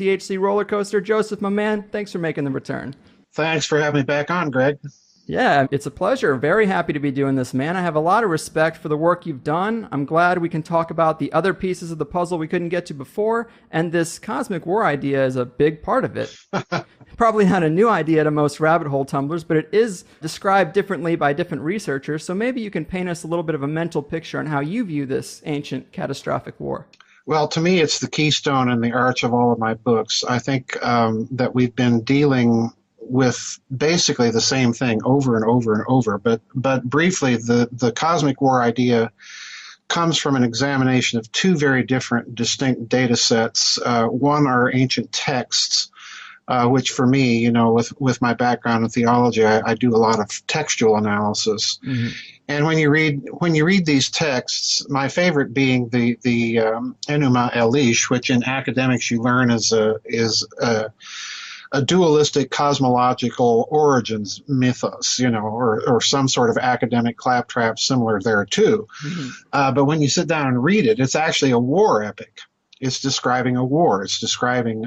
THC roller coaster. Joseph, my man, thanks for making the return. Thanks for having me back on, Greg. Yeah, it's a pleasure. Very happy to be doing this, man. I have a lot of respect for the work you've done. I'm glad we can talk about the other pieces of the puzzle we couldn't get to before, and this cosmic war idea is a big part of it. Probably not a new idea to most rabbit hole tumblers, but it is described differently by different researchers, so maybe you can paint us a little bit of a mental picture on how you view this ancient catastrophic war. Well, to me, it's the keystone and the arch of all of my books. I think that we've been dealing with basically the same thing over and over and over. But briefly, the cosmic war idea comes from an examination of two very different, distinct data sets. One are ancient texts, which for me, with my background in theology, I do a lot of textual analysis. Mm-hmm. And when you read these texts, my favorite being the Enuma Elish, which in academics you learn is a dualistic cosmological origins mythos, or some sort of academic claptrap similar there too. Mm-hmm. But when you sit down and read it, it's actually a war epic. It's describing a war. It's describing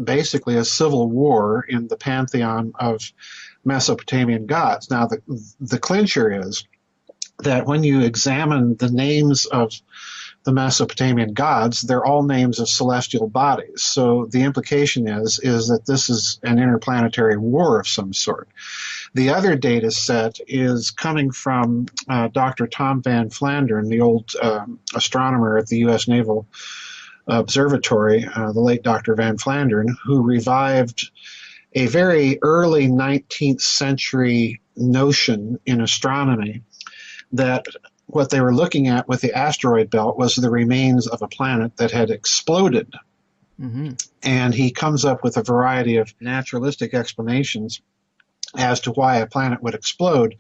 basically a civil war in the pantheon of Mesopotamian gods. Now, the clincher is that when you examine the names of the Mesopotamian gods, they're all names of celestial bodies. So the implication is that this is an interplanetary war of some sort. The other data set is coming from Dr. Tom Van Flandern, the old astronomer at the U.S. Naval Observatory, the late Dr. Van Flandern, who revived a very early 19th century notion in astronomy that what they were looking at with the asteroid belt was the remains of a planet that had exploded. Mm-hmm. And he comes up with a variety of naturalistic explanations as to why a planet would explode.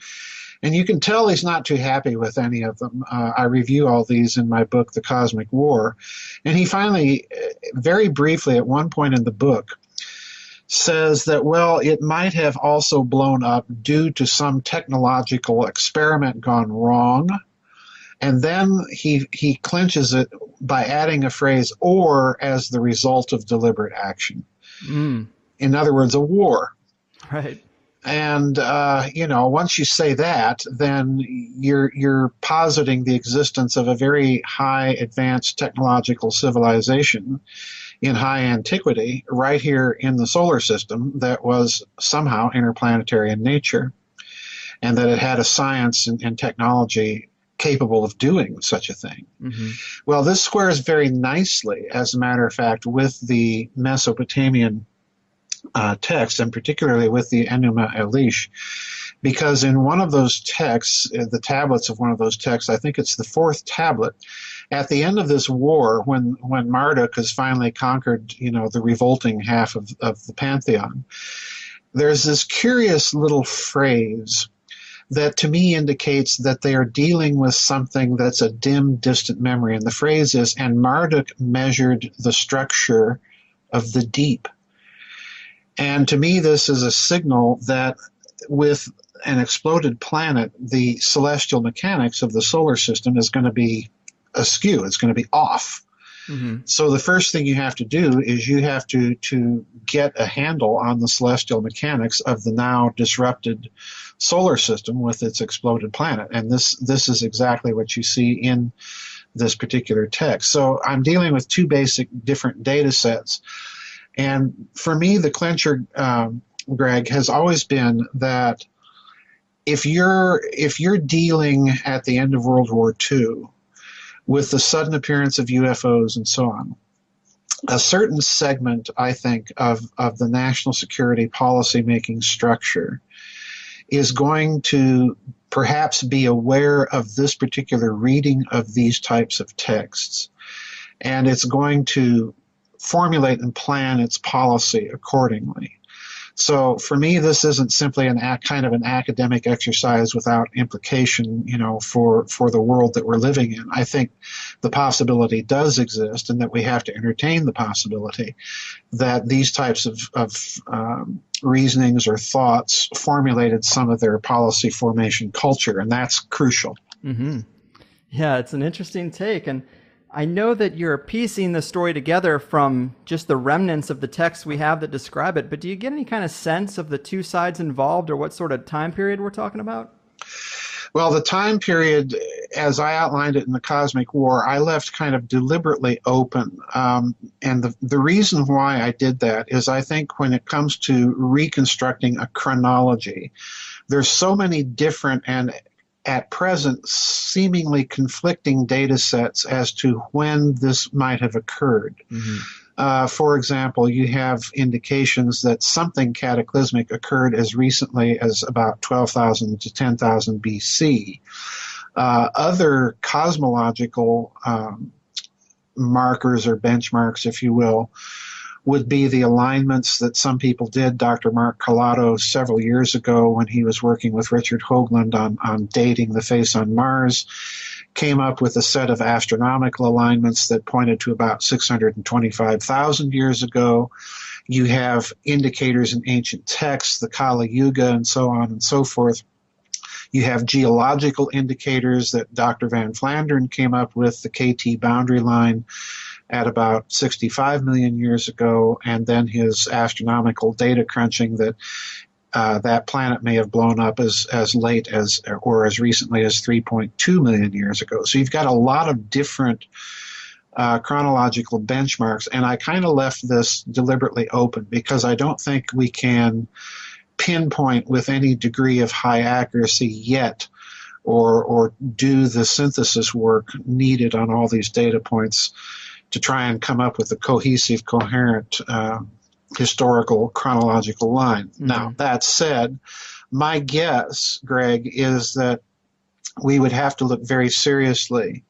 And you can tell he's not too happy with any of them. I review all these in my book, The Cosmic War. And he finally, very briefly at one point in the book, says that, well, it might have also blown up due to some technological experiment gone wrong. And then he clinches it by adding a phrase, or as the result of deliberate action. Mm. In other words, a war. Right. And, once you say that, then you're positing the existence of a very high advanced technological civilization in high antiquity right here in the solar system that was somehow interplanetary in nature, and that it had a science and technology capable of doing such a thing. Mm-hmm. Well, this squares very nicely, as a matter of fact, with the Mesopotamian text, and particularly with the Enuma Elish, because in one of those texts, the tablets of one of those texts, I think it's the fourth tablet, at the end of this war, when Marduk has finally conquered, the revolting half of the pantheon, there's this curious little phrase that to me indicates that they are dealing with something that's a dim, distant memory. And the phrase is, and Marduk measured the structure of the deep. And to me, this is a signal that with an exploded planet, the celestial mechanics of the solar system is going to be askew. It's going to be off. Mm-hmm. So the first thing you have to do is you have to get a handle on the celestial mechanics of the now disrupted solar system with its exploded planet. And this is exactly what you see in this particular text. So I'm dealing with two basic different data sets. And for me, the clincher, Greg, has always been that if you're dealing at the end of World War II with the sudden appearance of UFOs and so on, a certain segment, I think, of the national security policy-making structure is going to perhaps be aware of this particular reading of these types of texts, and it's going to formulate and plan its policy accordingly. So for me, this isn't simply kind of an academic exercise without implication, for the world that we're living in. I think the possibility does exist, and that we have to entertain the possibility that these types of reasonings or thoughts formulated some of their policy formation culture, and that's crucial. Mm-hmm. Yeah, it's an interesting take, and I know that you're piecing the story together from just the remnants of the texts we have that describe it, but do you get any kind of sense of the two sides involved or what sort of time period we're talking about? Well, the time period, as I outlined it in the Cosmic War, I left kind of deliberately open. And the reason why I did that is I think when it comes to reconstructing a chronology, there's so many different and at present seemingly conflicting data sets as to when this might have occurred. Mm-hmm. For example, you have indications that something cataclysmic occurred as recently as about 12,000 to 10,000 BC. Other cosmological markers or benchmarks, if you will, would be the alignments that some people did. Dr. Mark Carlotto several years ago, when he was working with Richard Hoagland on dating the face on Mars, came up with a set of astronomical alignments that pointed to about 625,000 years ago. You have indicators in ancient texts, the Kali Yuga, and so on and so forth. You have geological indicators that Dr. Van Flandern came up with, the KT boundary line at about 65 million years ago, and then his astronomical data crunching that that planet may have blown up as late as or as recently as 3.2 million years ago. So you've got a lot of different chronological benchmarks, and I kind of left this deliberately open because I don't think we can pinpoint with any degree of high accuracy yet or do the synthesis work needed on all these data points to try and come up with a cohesive, coherent historical chronological line. Mm-hmm. Now, that said, my guess, Greg, is that we would have to look very seriously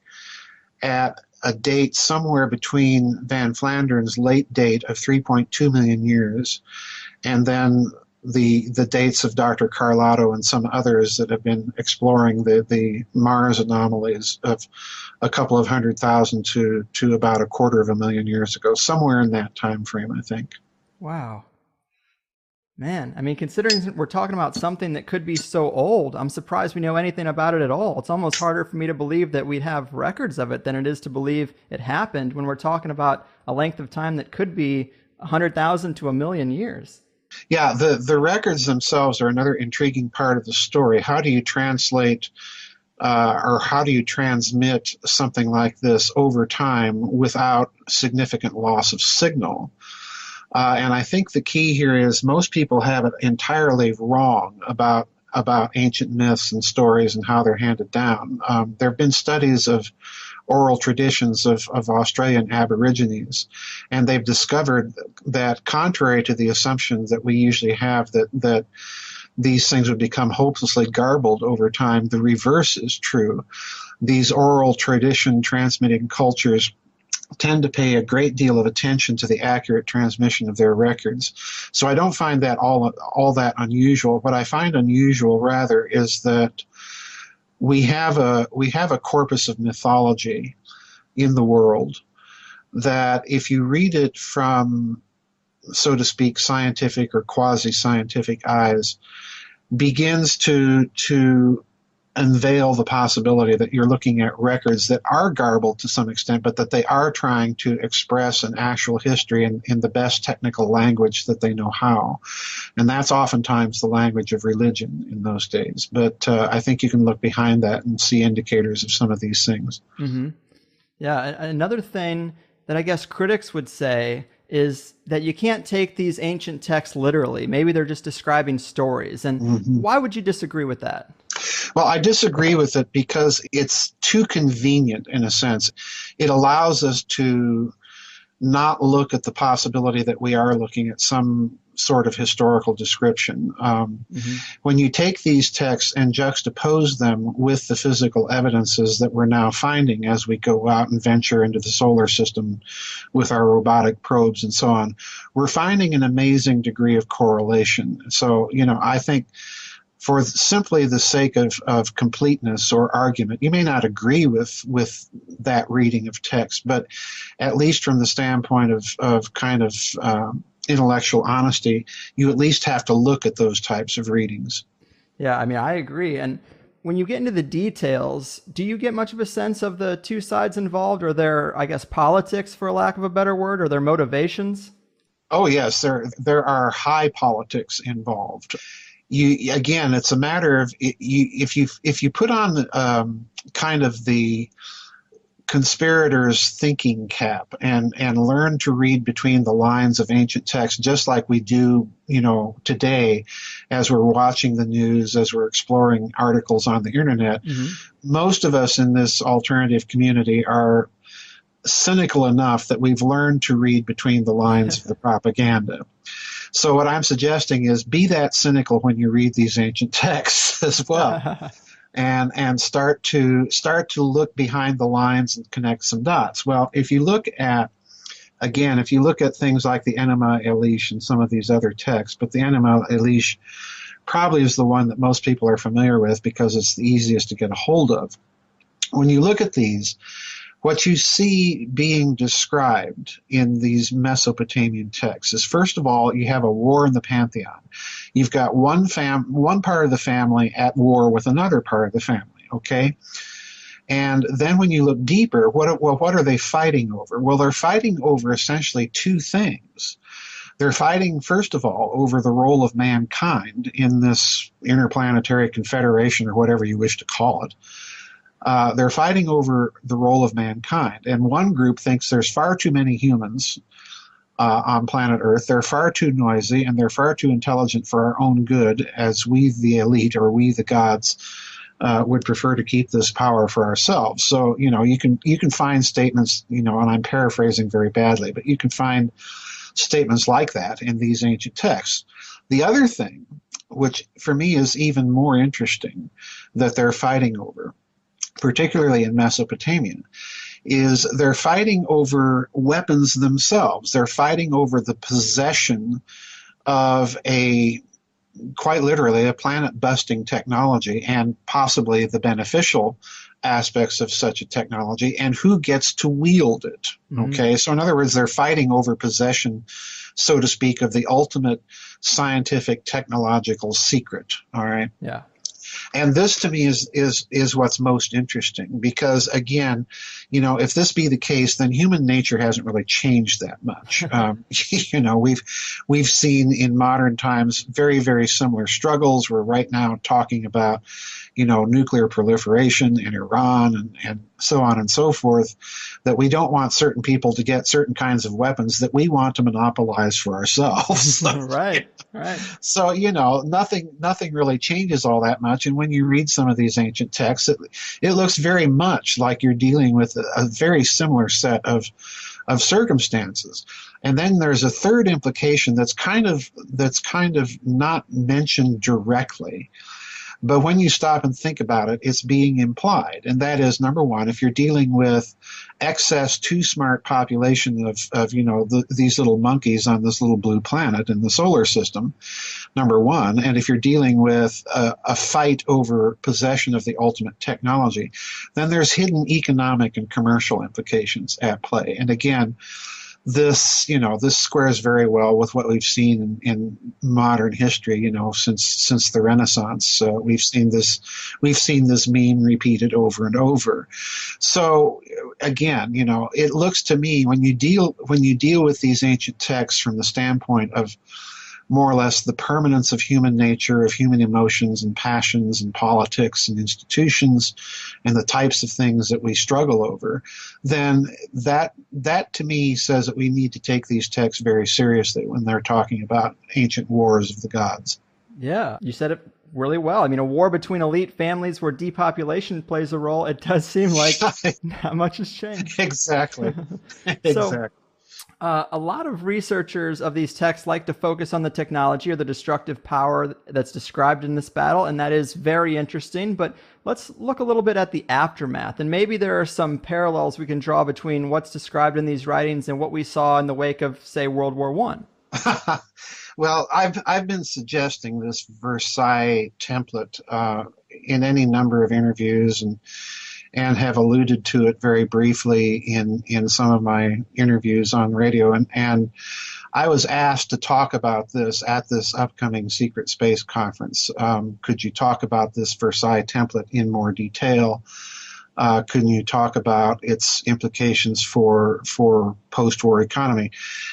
at a date somewhere between Van Flandern's late date of 3.2 million years and then the dates of Dr. Carlotto and some others that have been exploring the Mars anomalies of a couple of 100,000 to about 250,000 years ago, somewhere in that time frame, I think. Wow. Man, I mean, considering we're talking about something that could be so old, I'm surprised we know anything about it at all. It's almost harder for me to believe that we'd have records of it than it is to believe it happened when we're talking about a length of time that could be 100,000 to 1,000,000 years. Yeah, the records themselves are another intriguing part of the story. How do you translate or how do you transmit something like this over time without significant loss of signal? And I think the key here is most people have it entirely wrong about ancient myths and stories and how they're handed down. There have been studies of oral traditions of Australian Aborigines, and they've discovered that contrary to the assumption that we usually have that these things would become hopelessly garbled over time, the reverse is true. These oral tradition transmitting cultures tend to pay a great deal of attention to the accurate transmission of their records. So I don't find that all that unusual. What I find unusual, rather, is that we have a corpus of mythology in the world that if you read it from, so to speak, scientific or quasi-scientific eyes, begins to unveil the possibility that you're looking at records that are garbled to some extent, but that they are trying to express an actual history in the best technical language that they know how. And that's oftentimes the language of religion in those days. But I think you can look behind that and see indicators of some of these things. Mm-hmm. Yeah, another thing that I guess critics would say is that you can't take these ancient texts literally. Maybe they're just describing stories. And mm-hmm. Why would you disagree with that? Well, I disagree with it because it's too convenient in a sense. It allows us to not look at the possibility that we are looking at some sort of historical description. Mm-hmm. When you take these texts and juxtapose them with the physical evidences that we're now finding as we go out and venture into the solar system with our robotic probes and so on, we're finding an amazing degree of correlation. So, I think for simply the sake of completeness or argument, you may not agree with that reading of text, but at least from the standpoint of kind of intellectual honesty, you at least have to look at those types of readings. Yeah, I mean, I agree. And when you get into the details, do you get much of a sense of the two sides involved, or their, I guess, politics, for lack of a better word, or their motivations? Oh yes, there are high politics involved. Again, it's a matter of if you put on kind of the conspirators' thinking cap and learn to read between the lines of ancient texts, just like we do, today, as we're watching the news, as we're exploring articles on the internet. Mm-hmm. Most of us in this alternative community are cynical enough that we've learned to read between the lines of the propaganda. So what I'm suggesting is be that cynical when you read these ancient texts as well. And start to look behind the lines and connect some dots. Well, if you look at things like the Enema Elish and some of these other texts, but the Enema Elish probably is the one that most people are familiar with because it's the easiest to get a hold of. When you look at these, what you see being described in these Mesopotamian texts is, first of all, you have a war in the pantheon. You've got one part of the family at war with another part of the family, okay? And then when you look deeper, what are they fighting over? Well, they're fighting over essentially two things. They're fighting, first of all, over the role of mankind in this interplanetary confederation, or whatever you wish to call it. They're fighting over the role of mankind. And one group thinks there's far too many humans on planet Earth. They're far too noisy and they're far too intelligent for our own good, as we, the elite, or we, the gods, would prefer to keep this power for ourselves. So, you can find statements, and I'm paraphrasing very badly, but you can find statements like that in these ancient texts. The other thing, which for me is even more interesting, that they're fighting over, particularly in Mesopotamia, is they're fighting over weapons themselves. They're fighting over the possession of quite literally, a planet-busting technology, and possibly the beneficial aspects of such a technology, and who gets to wield it. Mm-hmm. Okay, so in other words, they're fighting over possession, so to speak, of the ultimate scientific technological secret. All right. Yeah. And this, to me, is what's most interesting, because, again, if this be the case, then human nature hasn't really changed that much. We've seen in modern times very, very similar struggles. We're right now talking about, nuclear proliferation in Iran and so on and so forth, that we don't want certain people to get certain kinds of weapons that we want to monopolize for ourselves. Right. So, nothing really changes all that much. And when you read some of these ancient texts, it looks very much like you're dealing with a very similar set of circumstances. And then there's a third implication that's kind of not mentioned directly. But when you stop and think about it, it's being implied. And that is, number one, if you're dealing with excess too smart population of these little monkeys on this little blue planet in the solar system, number one, and if you're dealing with a fight over possession of the ultimate technology, then there's hidden economic and commercial implications at play. And again, this squares very well with what we've seen in modern history, since the Renaissance. We've seen this meme repeated over and over. So again, it looks to me, when you deal with these ancient texts from the standpoint of more or less the permanence of human nature, of human emotions and passions and politics and institutions and the types of things that we struggle over, then that to me says that we need to take these texts very seriously when they're talking about ancient wars of the gods. Yeah, you said it really well. I mean, a war between elite families where depopulation plays a role, it does seem like not much has changed. Exactly. Exactly. A lot of researchers of these texts like to focus on the technology or the destructive power that's described in this battle, and that is very interesting. But let's look a little bit at the aftermath, and maybe there are some parallels we can draw between what's described in these writings and what we saw in the wake of, say, World War I. Well, I've been suggesting this Versailles template in any number of interviews, and have alluded to it very briefly in some of my interviews on radio. And I was asked to talk about this at this upcoming Secret Space Conference. Could you talk about this Versailles Template in more detail? Could you talk about its implications for post-war economy?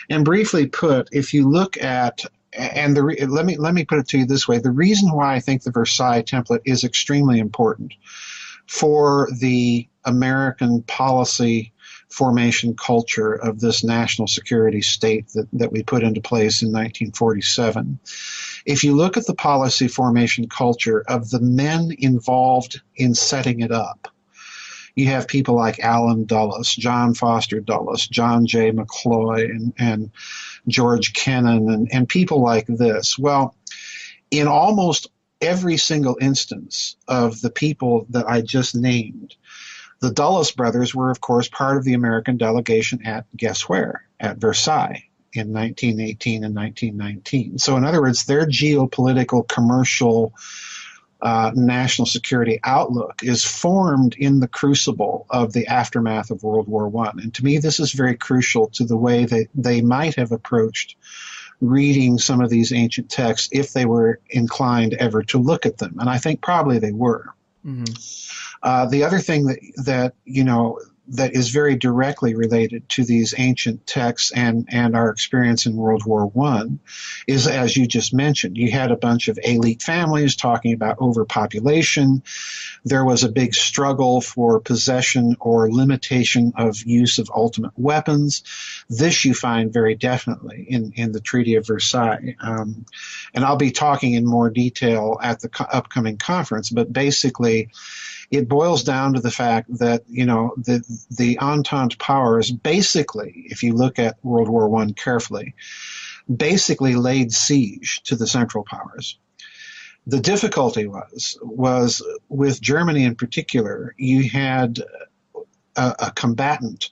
And briefly put, if you look at let me put it to you this way: the reason why I think the Versailles Template is extremely important for the American policy formation culture of this national security state that we put into place in 1947. If you look at the policy formation culture of the men involved in setting it up, you have people like Allen Dulles, John Foster Dulles, John J. McCloy, and George Kennan, and people like this. Well, in almost every single instance of the people that I just named, the Dulles brothers were, of course, part of the American delegation at, guess where? At Versailles in 1918 and 1919. So in other words, their geopolitical, commercial, national security outlook is formed in the crucible of the aftermath of World War I. And to me, this is very crucial to the way that they might have approached reading some of these ancient texts if they were inclined ever to look at them. And I think probably they were. Mm-hmm. The other thing that that is very directly related to these ancient texts and our experience in World War I is, as you just mentioned, you had a bunch of elite families talking about overpopulation. There was a big struggle for possession or limitation of use of ultimate weapons. This you find very definitely in the Treaty of Versailles. And I'll be talking in more detail at the upcoming conference, but basically, it boils down to the fact that, the Entente powers basically, if you look at World War I carefully, basically laid siege to the Central Powers. The difficulty was with Germany in particular, you had a combatant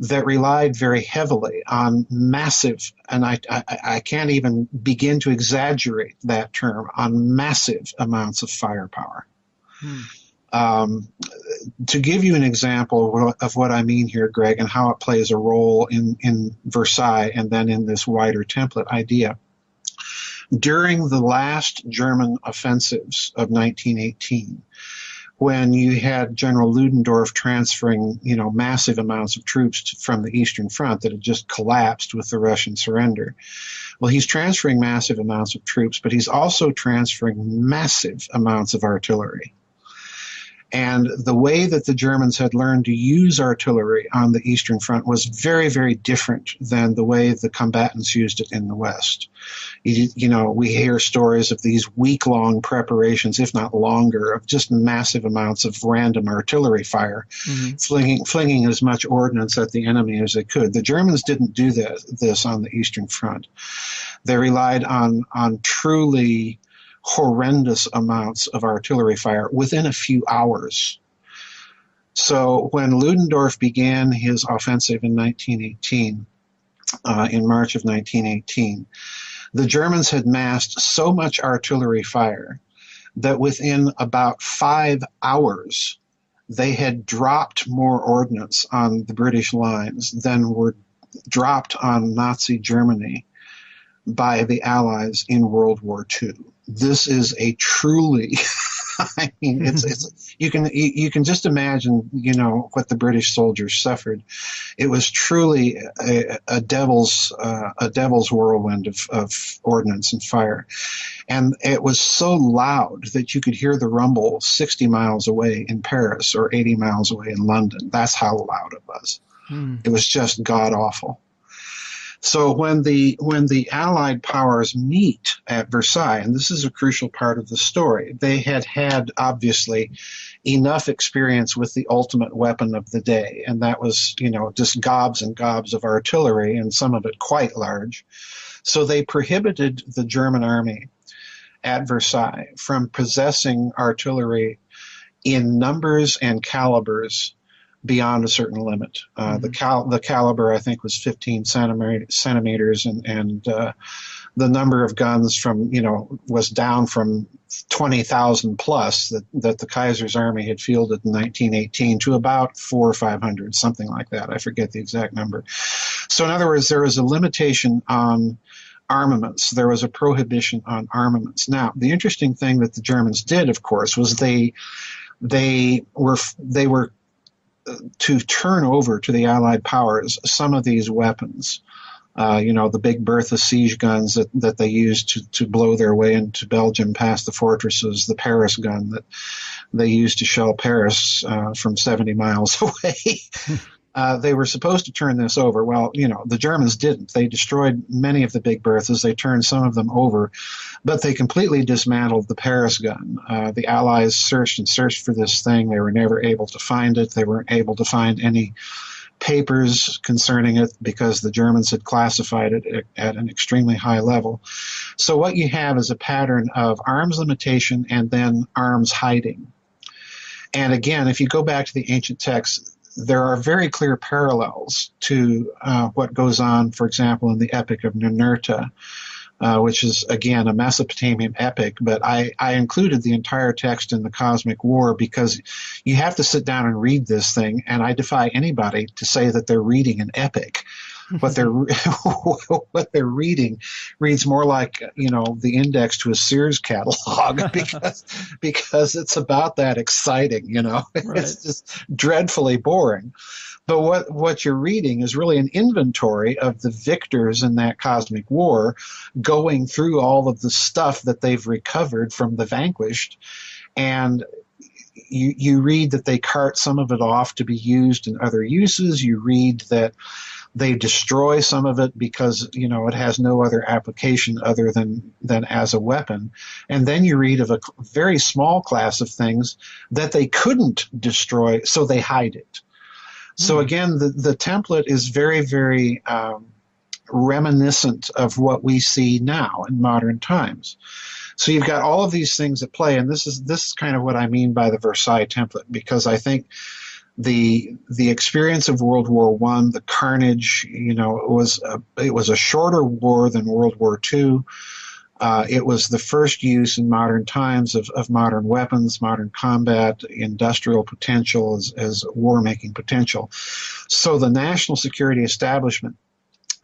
that relied very heavily on massive, and I can't even begin to exaggerate that term, on massive amounts of firepower. To give you an example of what I mean here, Greg, and how it plays a role in Versailles and then in this wider template idea. During the last German offensives of 1918, when you had General Ludendorff transferring, massive amounts of troops from the Eastern Front that had just collapsed with the Russian surrender. Well, he's transferring massive amounts of troops, but he's also transferring massive amounts of artillery. And the way that the Germans had learned to use artillery on the Eastern Front was very, very different than the way the combatants used it in the West. We hear stories of these week-long preparations, if not longer, of just massive amounts of random artillery fire, flinging as much ordnance at the enemy as they could. The Germans didn't do this on the Eastern Front. They relied on truly horrendous amounts of artillery fire within a few hours. So when Ludendorff began his offensive in 1918, in March of 1918, the Germans had massed so much artillery fire that within about 5 hours, they had dropped more ordnance on the British lines than were dropped on Nazi Germany by the Allies in World War II. This is a truly, I mean, you can just imagine, what the British soldiers suffered. It was truly a devil's whirlwind of ordnance and fire, and it was so loud that you could hear the rumble 60 miles away in Paris or 80 miles away in London. That's how loud it was. It was just god awful. So when the Allied powers meet at Versailles, and this is a crucial part of the story, they had obviously enough experience with the ultimate weapon of the day, and that was, just gobs and gobs of artillery, and some of it quite large. So they prohibited the German army at Versailles from possessing artillery in numbers and calibers beyond a certain limit. The caliber, I think, was 15 centimeters, and the number of guns was down from 20,000 plus that the Kaiser's army had fielded in 1918 to about 400 or 500, something like that. I forget the exact number. So in other words, there was a limitation on armaments. There was a prohibition on armaments. Now, the interesting thing that the Germans did, of course, was they were to turn over to the Allied powers some of these weapons. The Big Bertha siege guns that they used to blow their way into Belgium past the fortresses, the Paris gun that they used to shell Paris from 70 miles away. They were supposed to turn this over. Well, the Germans didn't. They destroyed many of the Big Berthas. They turned some of them over, but they completely dismantled the Paris gun. The Allies searched and searched for this thing. They were never able to find it. They weren't able to find any papers concerning it because the Germans had classified it at an extremely high level. So what you have is a pattern of arms limitation and then arms hiding. And again, if you go back to the ancient texts, there are very clear parallels to what goes on, for example, in the Epic of Ninurta, which is, again, a Mesopotamian epic. But I included the entire text in the Cosmic War because you have to sit down and read this thing, and I defy anybody to say that they're reading an epic. What they're reading reads more like the index to a Sears catalog because it's about that exciting. Right. It's just dreadfully boring. But what you're reading is really an inventory of the victors in that cosmic war, going through all of the stuff that they've recovered from the vanquished, and you read that they cart some of it off to be used in other uses. You read that they destroy some of it because, it has no other application other than as a weapon. And then you read of a very small class of things that they couldn't destroy, so they hide it. So again, the template is very, very reminiscent of what we see now in modern times. So you've got all of these things at play, and this is kind of what I mean by the Versailles template, because I think the experience of World War I, the carnage, it was a shorter war than World War II. It was the first use in modern times of modern weapons, modern combat, industrial potential as war-making potential. So the national security establishment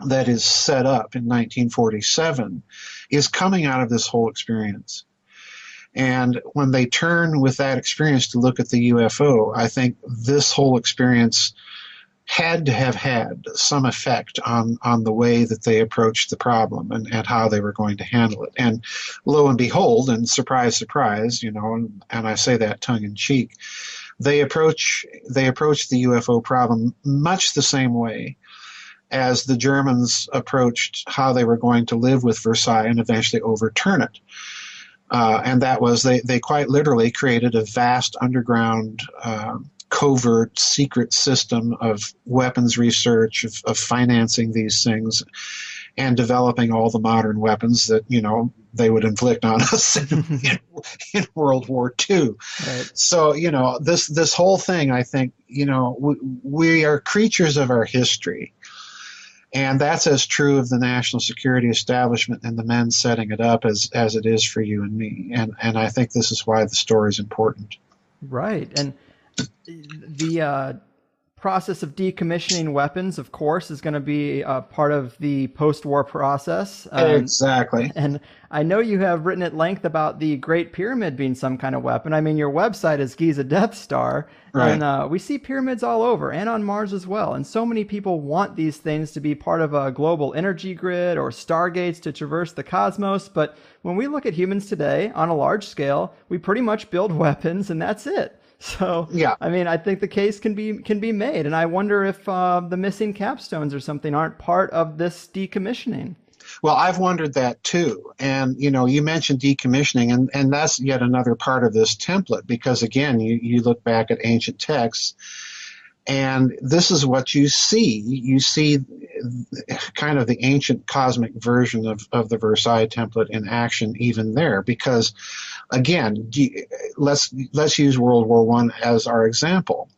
that is set up in 1947 is coming out of this whole experience. And when they turn with that experience to look at the UFO, I think this whole experience had to have had some effect on the way that they approached the problem and how they were going to handle it. And lo and behold, and surprise, surprise, and I say that tongue in cheek, they approach the UFO problem much the same way as the Germans approached how they were going to live with Versailles and eventually overturn it. And that was they quite literally created a vast underground covert secret system of weapons research, of financing these things, and developing all the modern weapons that they would inflict on us in World War II. Right. So this whole thing, I think, we are creatures of our history. And that's as true of the national security establishment and the men setting it up as it is for you and me. And I think this is why the story is important. Right. And the process of decommissioning weapons, of course, is going to be part of the post-war process. Exactly. And I know you have written at length about the Great Pyramid being some kind of weapon. I mean, your website is Giza Death Star, right. And we see pyramids all over and on Mars as well. And so many people want these things to be part of a global energy grid or stargates to traverse the cosmos. But when we look at humans today on a large scale, we pretty much build weapons and that's it. So, yeah. I mean, I think the case can be made. And I wonder if the missing capstones or something aren't part of this decommissioning. Well, I've wondered that too. And, you mentioned decommissioning, and that's yet another part of this template, because again, you look back at ancient texts, and this is what you see. You see kind of the ancient cosmic version of the Versailles template in action even there, because again, let's use World War I as our example.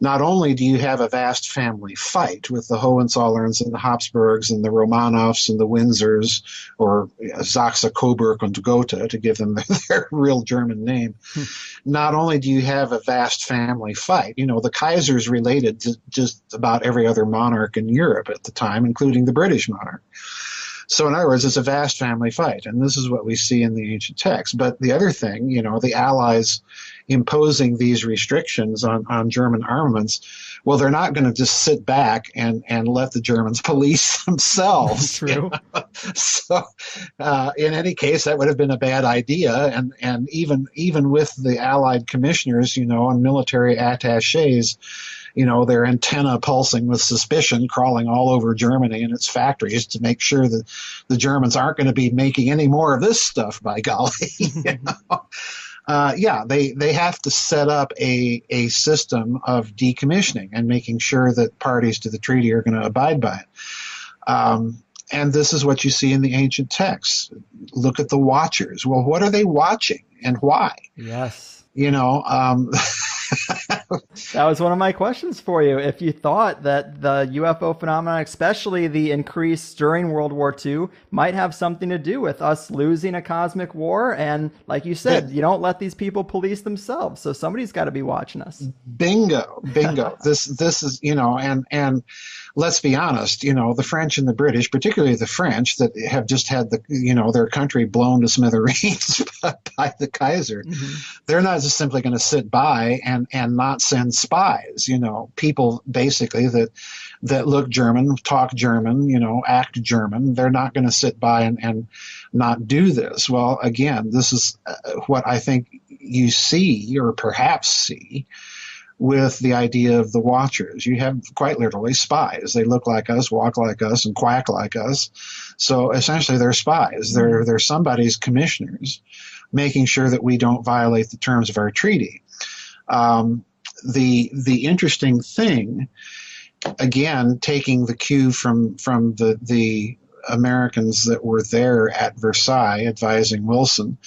not only do you have a vast family fight with the Hohenzollerns and the Habsburgs and the Romanovs and the Windsors, or Saxe, Coburg, and Gotha, to give them their real German name, not only do you have a vast family fight, the Kaiser's related to just about every other monarch in Europe at the time, including the British monarch. So in other words, it's a vast family fight, and this is what we see in the ancient text. But the other thing, the Allies imposing these restrictions on German armaments, well, they're not going to just sit back and let the Germans police themselves. True. So in any case, that would have been a bad idea. And even with the Allied commissioners, and military attachés, their antenna pulsing with suspicion, crawling all over Germany and its factories to make sure that the Germans aren't going to be making any more of this stuff, by golly. They have to set up a system of decommissioning and making sure that parties to the treaty are going to abide by it. And this is what you see in the ancient texts. Look at the watchers. Well, what are they watching and why? Yes. That was one of my questions for you. If you thought that the UFO phenomenon, especially the increase during World War II, might have something to do with us losing a cosmic war, and like you said, you don't let these people police themselves, so somebody's got to be watching us. Bingo. This is, and let's be honest, the French and the British, particularly the French, that have just had their country blown to smithereens by the Kaiser. Mm-hmm. They're not just simply going to sit by and not send spies, people basically that look German, talk German, act German. They're not going to sit by and not do this. Well, again, this is what I think you see, or perhaps see, with the idea of the watchers. You have quite literally spies. They look like us, walk like us, and quack like us. So essentially they're spies. They're somebody's commissioners, making sure that we don't violate the terms of our treaty. The interesting thing, again, taking the cue from the Americans that were there at Versailles advising Wilson,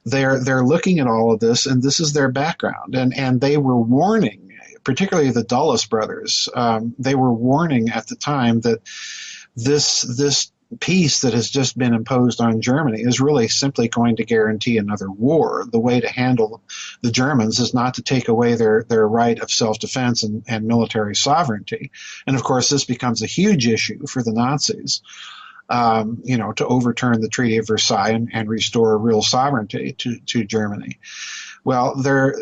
they're looking at all of this, and this is their background. And they were warning, particularly the Dulles brothers, they were warning at the time that this peace that has just been imposed on Germany is really simply going to guarantee another war. The way to handle the Germans is not to take away their right of self-defense and military sovereignty. And of course, this becomes a huge issue for the Nazis. To overturn the Treaty of Versailles and restore real sovereignty to Germany. Well, they're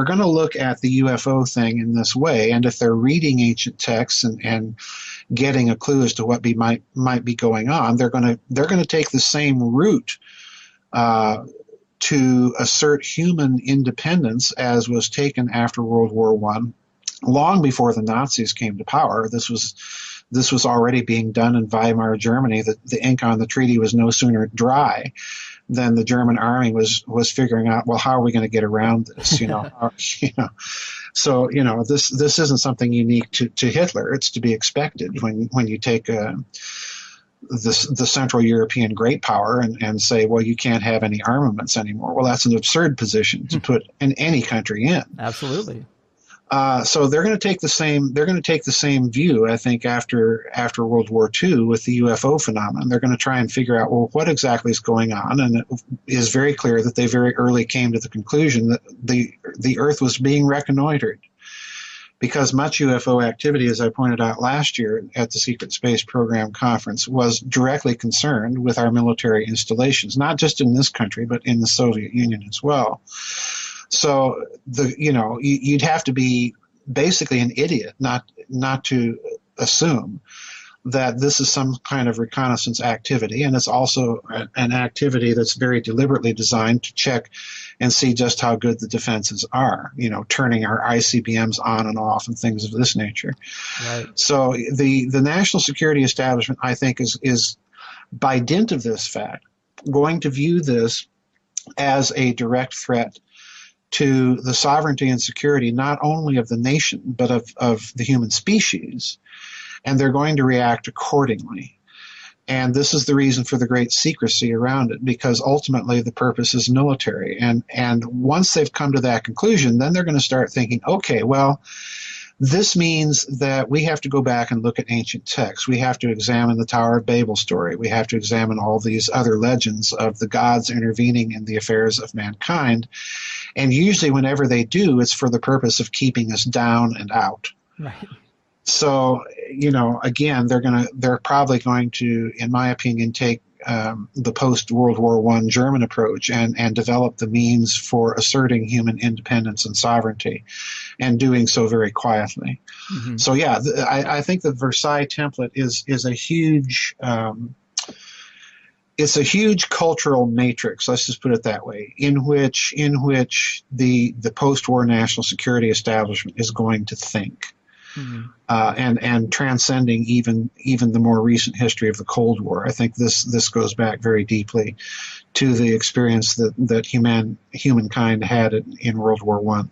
going to look at the UFO thing in this way, and if they're reading ancient texts and getting a clue as to what might be going on, they're going to take the same route to assert human independence as was taken after World War I, long before the Nazis came to power. This was already being done in Weimar Germany. The ink on the treaty was no sooner dry than the German army was figuring out, well, how are we going to get around this? So this isn't something unique to Hitler. It's to be expected when you take the Central European great power and say, well, you can't have any armaments anymore. Well, that's an absurd position to put in any country in. Absolutely. So they're going to take the same. They're going to take the same view, I think, after World War II with the UFO phenomenon. They're going to try and figure out, well, what exactly is going on. And it is very clear that they very early came to the conclusion that the Earth was being reconnoitered, because much UFO activity, as I pointed out last year at the Secret Space Program Conference, was directly concerned with our military installations, not just in this country, but in the Soviet Union as well. So you'd have to be basically an idiot not to assume that this is some kind of reconnaissance activity, and it's also an activity that's very deliberately designed to check and see just how good the defenses are, turning our ICBMs on and off and things of this nature. Right. So the national security establishment, I think, is by dint of this fact going to view this as a direct threat to the sovereignty and security not only of the nation but of the human species, and they're going to react accordingly. And this is the reason for the great secrecy around it, because ultimately the purpose is military. And once they've come to that conclusion, then they're going to start thinking, okay, well, This means that we have to go back and look at ancient texts. We have to examine the Tower of Babel story. We have to examine all these other legends of the gods intervening in the affairs of mankind. And usually whenever they do, it's for the purpose of keeping us down and out. Right. So, again, they're probably going to, in my opinion, take the post-World War I German approach and develop the means for asserting human independence and sovereignty, and doing so very quietly. Mm-hmm. So, yeah, I think the Versailles Template is a huge it's a huge cultural matrix, let's just put it that way, in which the post-war national security establishment is going to think. Mm-hmm. And transcending even the more recent history of the Cold War. I think this goes back very deeply to the experience that humankind had in World War I.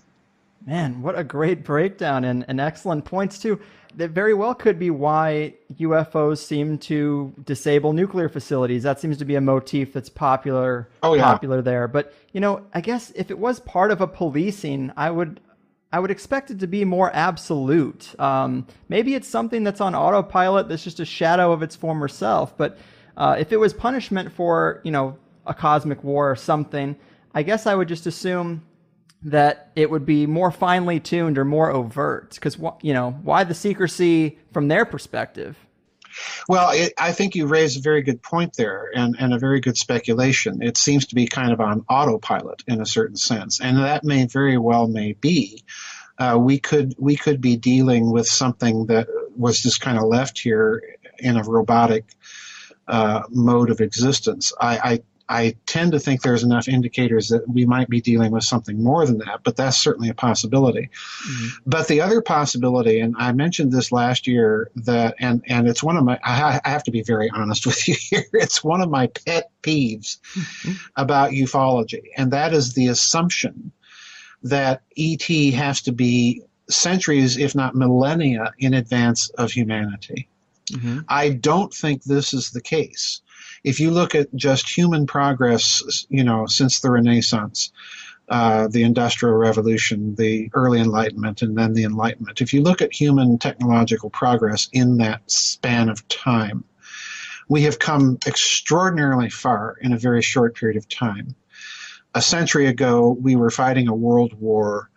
Man, what a great breakdown and excellent points too. That very well could be why UFOs seem to disable nuclear facilities. That seems to be a motif that's popular there. But I guess if it was part of a policing, I would expect it to be more absolute. Maybe it's something that's on autopilot that's just a shadow of its former self. But if it was punishment for, a cosmic war or something, I guess I would just assume that it would be more finely tuned or more overt. Because, why the secrecy from their perspective? Well, I think you raise a very good point there and a very good speculation. It seems to be kind of on autopilot in a certain sense, and that may very well be. We could be dealing with something that was just kind of left here in a robotic mode of existence. I tend to think there's enough indicators that we might be dealing with something more than that, but that's certainly a possibility. Mm-hmm. But the other possibility, and I mentioned this last year, that and it's one of my, I have to be very honest with you here, it's one of my pet peeves about ufology, and that is the assumption that ET has to be centuries, if not millennia, in advance of humanity. Mm-hmm. I don't think this is the case. If you look at just human progress, since the Renaissance, the Industrial Revolution, the early Enlightenment, and then the Enlightenment, if you look at human technological progress in that span of time, we have come extraordinarily far in a very short period of time. A century ago, we were fighting a world war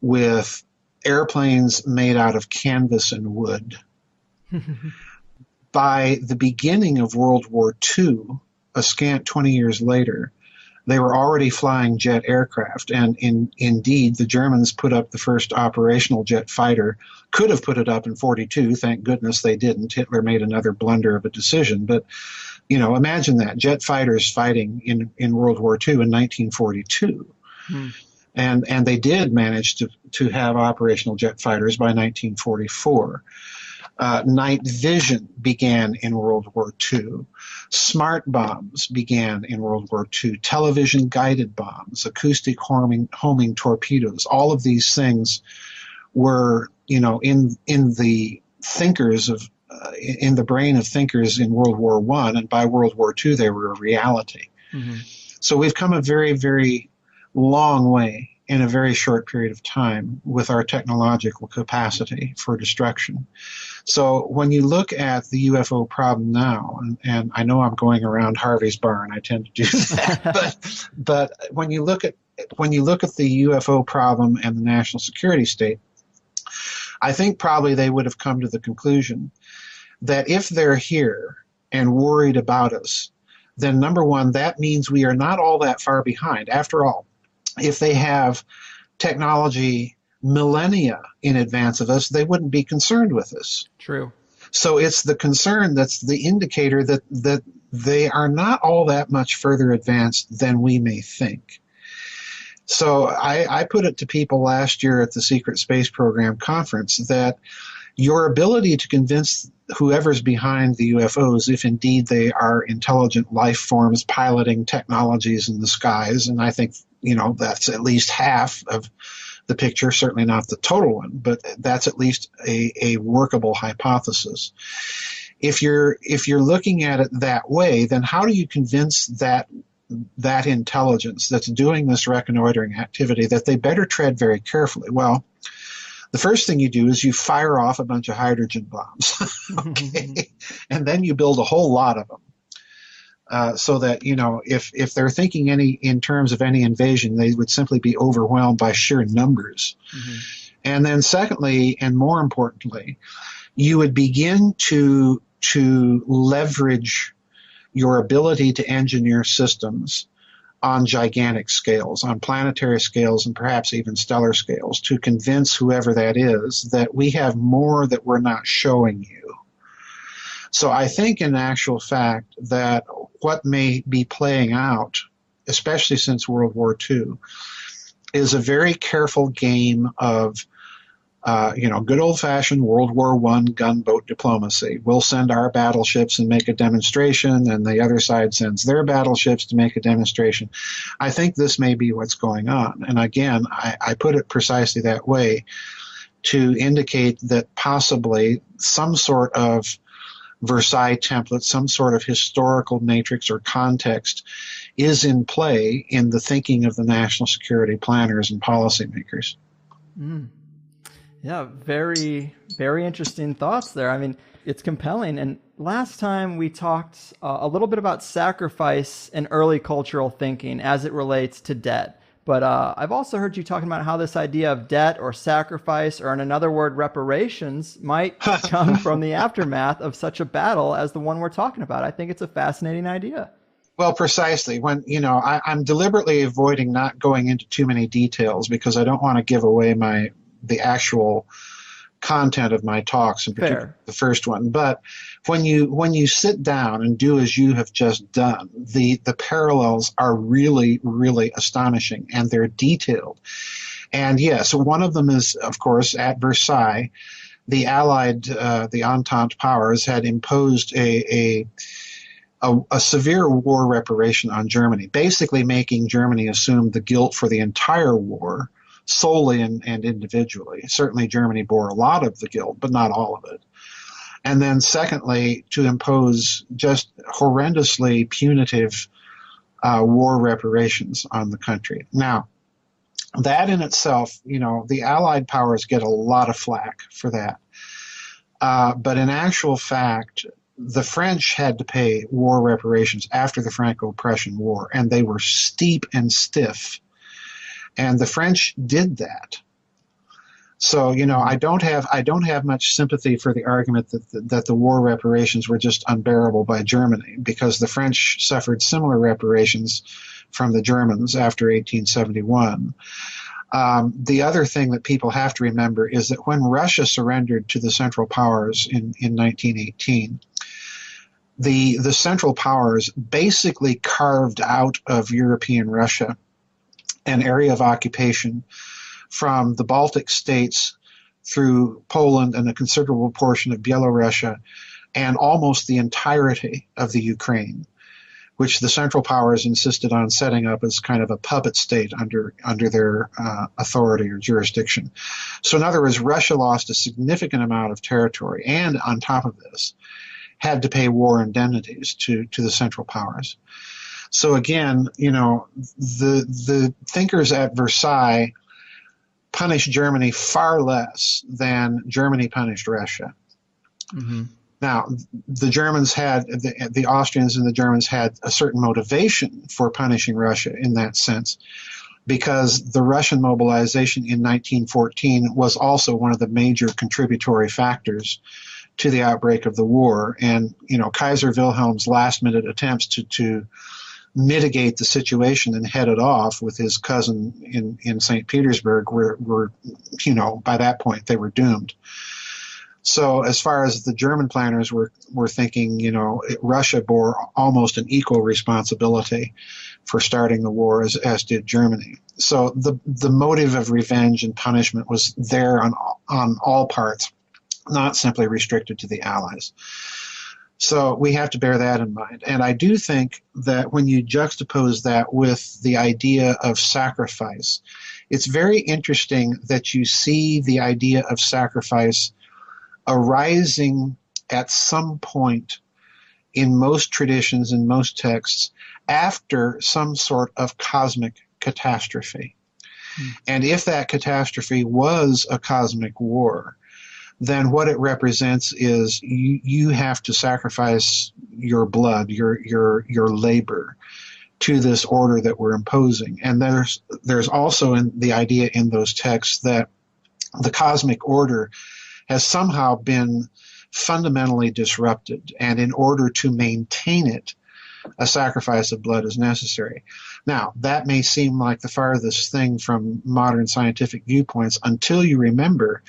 with airplanes made out of canvas and wood. By the beginning of World War II, a scant 20 years later, they were already flying jet aircraft. And indeed, the Germans put up the first operational jet fighter, could have put it up in 1942. Thank goodness they didn't. Hitler made another blunder of a decision. But, imagine that, jet fighters fighting in World War II in 1942. And they did manage to have operational jet fighters by 1944. Night vision began in World War II. Smart bombs began in World War II. Television guided bombs, acoustic homing torpedoes. All of these things were, in the thinkers of, in the brain of thinkers in World War I, and by World War II they were a reality. Mm-hmm. So we've come a very, very long way in a very short period of time with our technological capacity for destruction. So when you look at the UFO problem now, and I know I'm going around Harvey's barn, I tend to do that, but when you look at the UFO problem and the national security state, I think probably they would have come to the conclusion that if they're here and worried about us, then number one, that means we are not all that far behind. After all, if they have technology millennia in advance of us, they wouldn't be concerned with us. True. So it's the concern that's the indicator that they are not all that much further advanced than we may think. So I put it to people last year at the Secret Space Program conference that your ability to convince whoever's behind the UFOs, if indeed they are intelligent life forms piloting technologies in the skies, and I think, that's at least half of the picture, certainly not the total one, but that's at least a workable hypothesis. If you're looking at it that way, then how do you convince that intelligence that's doing this reconnoitering activity that they better tread very carefully? Well, The first thing you do is you fire off a bunch of hydrogen bombs, okay? And then you build a whole lot of them. So that, if they're thinking in terms of any invasion, they would simply be overwhelmed by sheer numbers. Mm-hmm. And then secondly, and more importantly, you would begin to leverage your ability to engineer systems on gigantic scales, on planetary scales, and perhaps even stellar scales, to convince whoever that is that we have more that we're not showing you. So I think in actual fact that what may be playing out, especially since World War II, is a very careful game of, good old-fashioned World War I gunboat diplomacy. We'll send our battleships and make a demonstration, and the other side sends their battleships to make a demonstration. I think this may be what's going on. And again, I put it precisely that way to indicate that possibly some sort of Versailles Template, some sort of historical matrix or context is in play in the thinking of the national security planners and policymakers. Mm. Yeah, very, very interesting thoughts there. I mean, it's compelling. And last time we talked a little bit about sacrifice in early cultural thinking as it relates to debt. But I've also heard you talking about how this idea of debt or sacrifice, or in another word, reparations, might come from the aftermath of such a battle as the one we're talking about. I think it's a fascinating idea. Well, precisely. When, I'm deliberately avoiding not going into too many details because I don't want to give away the actual content of my talks, in particular the first one. But when you sit down and do as you have just done, the parallels are really, really astonishing, and they're detailed. And yes, one of them is, of course, at Versailles, the Allied, the Entente powers had imposed a severe war reparation on Germany, basically making Germany assume the guilt for the entire war solely and individually. Certainly Germany bore a lot of the guilt, but not all of it. And then secondly, to impose just horrendously punitive war reparations on the country. Now, that in itself, the Allied powers get a lot of flack for that. But in actual fact, the French had to pay war reparations after the Franco-Prussian War, and they were steep and stiff. And the French did that. So, I don't have much sympathy for the argument that the war reparations were just unbearable by Germany, because the French suffered similar reparations from the Germans after 1871. The other thing that people have to remember is that when Russia surrendered to the Central Powers in 1918, the Central Powers basically carved out of European Russia an area of occupation from the Baltic states through Poland and a considerable portion of Belarusia and almost the entirety of the Ukraine, which the Central Powers insisted on setting up as kind of a puppet state under their authority or jurisdiction. So in other words, Russia lost a significant amount of territory, and on top of this, had to pay war indemnities to the Central Powers. So again, the thinkers at Versailles punished Germany far less than Germany punished Russia. Mm-hmm. Now, the Germans had, the Austrians and the Germans had a certain motivation for punishing Russia in that sense, because the Russian mobilization in 1914 was also one of the major contributory factors to the outbreak of the war. And, Kaiser Wilhelm's last-minute attempts to mitigate the situation and head it off with his cousin in St. Petersburg were, by that point, they were doomed. So as far as the German planners were thinking, Russia bore almost an equal responsibility for starting the war as did Germany. So the motive of revenge and punishment was there on all parts, not simply restricted to the Allies. So we have to bear that in mind. And I do think that when you juxtapose that with the idea of sacrifice, it's very interesting that you see the idea of sacrifice arising at some point in most traditions, in most texts, after some sort of cosmic catastrophe. And if that catastrophe was a cosmic war, then what it represents is you have to sacrifice your blood, your labor to this order that we're imposing. And there's also in the idea in those texts that the cosmic order has somehow been fundamentally disrupted, and in order to maintain it, a sacrifice of blood is necessary. Now, that may seem like the farthest thing from modern scientific viewpoints until you remember